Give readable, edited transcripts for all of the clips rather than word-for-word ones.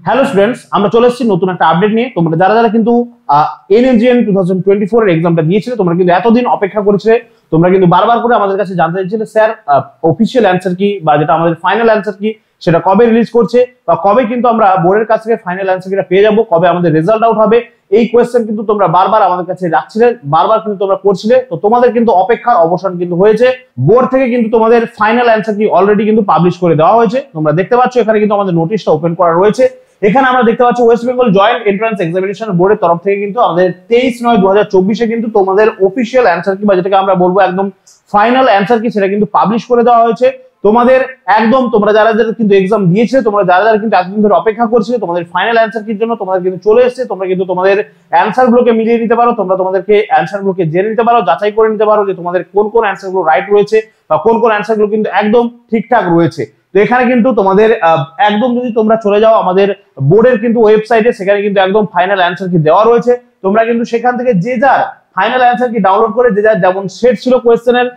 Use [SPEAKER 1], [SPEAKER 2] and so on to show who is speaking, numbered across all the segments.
[SPEAKER 1] Hello students, আমরা চলে এসেছি নতুন একটা আপডেট নিয়ে। তোমরা যারা যারা কিন্তু এনএমজিএন 2024 এর এক্সামটা দিয়েছিলে, তোমরা কিন্তু এতদিন অপেক্ষা করেছিলে। তোমরা কিন্তু বারবার করে আমাদের কাছে জানতে চাইছিলে স্যার অফিশিয়াল অ্যান্সার কি, বা যেটা আমাদের ফাইনাল অ্যান্সার কি, সেটা কবে রিলিজ করছে, বা কবে কিন্তু আমরা বোর্ডের কাছ থেকে ফাইনাল অ্যান্সার কিটা পেয়ে যাবো, কবে আমাদের রেজাল্ট আউট হবে। এই কোয়েশ্চেন কিন্তু তোমরা বারবার আমাদের কাছে রাখছিলে, বারবার কিন্তু তোমরা করছিলে। তো তোমাদের কিন্তু অপেক্ষার অবসান কিন্তু হয়েছে। বোর্ড থেকে কিন্তু তোমাদের ফাইনাল অ্যান্সার কি অলরেডি কিন্তু পাবলিশ করে দেওয়া হয়েছে। তোমরা দেখতে পাচ্ছ এখানে কিন্তু আমাদের নোটিশটা ওপেন করা রয়েছে। এখানে আমরা দেখতে পাচ্ছি West Bengal joint entrance examination বোর্ডের তরফ থেকে কিন্তু আমাদের 23/9/2024 কিন্তু তোমাদের অফিশিয়াল অ্যান্সার কি, বা যেটাকে আমরা বলবো একদম ফাইনাল অ্যান্সার কি, সেটা কিন্তু পাবলিশ করে দেওয়া হয়েছে। তোমাদের একদম তোমরা যারা যারা কিন্তু এক্সাম দিয়েছে, তোমরা যারা যারা কিন্তু এতদিন ধরে অপেক্ষা করছিলে তোমাদের ফাইনাল অ্যান্সার কির জন্য, তোমাদের কিন্তু চলে এসেছে। তোমরা কিন্তু তোমাদের অ্যান্সার গুলোকে মিলিয়ে নিতে পারো, তোমরা তোমাদেরকে অ্যান্সার গুলোকে জেনে নিতে পারো, যাচাই করে নিতে পারো যে তোমাদের কোন কোন অ্যান্সার গুলো রাইট রয়েছে বা কোন কোন অ্যান্সার গুলো কিন্তু একদম ঠিকঠাক রয়েছে। তো এখানে কিন্তু তোমাদের একদম যদি তোমরা চলে যাও আমাদের বোর্ডের কিন্তু ওয়েবসাইটে, সেখানে কিন্তু একদম ফাইনাল অ্যান্সার কি দেওয়া রয়েছে। তোমরা কিন্তু সেখান থেকে যে যার ফাইনাল অ্যান্সার কি ডাউনলোড করে, যে যার যেমন সেট ছিল কোয়েশ্চেনের,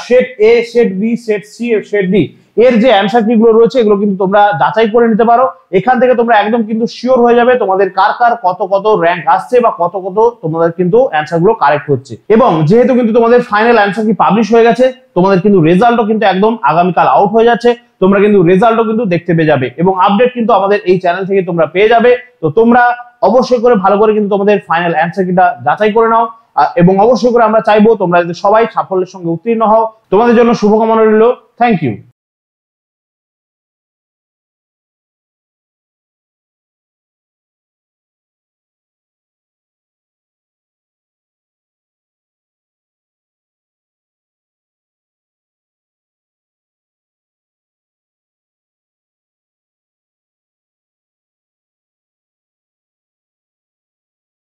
[SPEAKER 1] set A, set B, set C, set D, এর যে অ্যান্সার কি গুলো রয়েছে এগুলো কিন্তু তোমরা যাচাই করে নিতে পারো। এখান থেকে তোমরা একদম কিন্তু শিওর হয়ে যাবে তোমাদের কার কার কত কত র্যাঙ্ক আসছে বা কত কত তোমাদের কিন্তু অ্যান্সার গুলো কারেক্ট হচ্ছে। এবং যেহেতু কিন্তু তোমাদের ফাইনাল অ্যান্সার কি পাবলিশ হয়ে গেছে, তোমাদের কিন্তু রেজাল্টও কিন্তু একদম আগামীকাল আউট হয়ে যাচ্ছে। তোমরা কিন্তু রেজাল্টও কিন্তু দেখতে পেয়ে যাবে এবং আপডেট কিন্তু আমাদের এই চ্যানেল থেকে তোমরা পেয়ে যাবে। তো তোমরা অবশ্যই করে ভালো করে কিন্তু তোমাদের ফাইনাল অ্যান্সার কিটা যাচাই করে নাও, এবং অবশ্যই করে আমরা চাইবো তোমরা যাতে সবাই সাফল্যের সঙ্গে উত্তীর্ণ হও। তোমাদের জন্য শুভকামনা রইল। Thank you.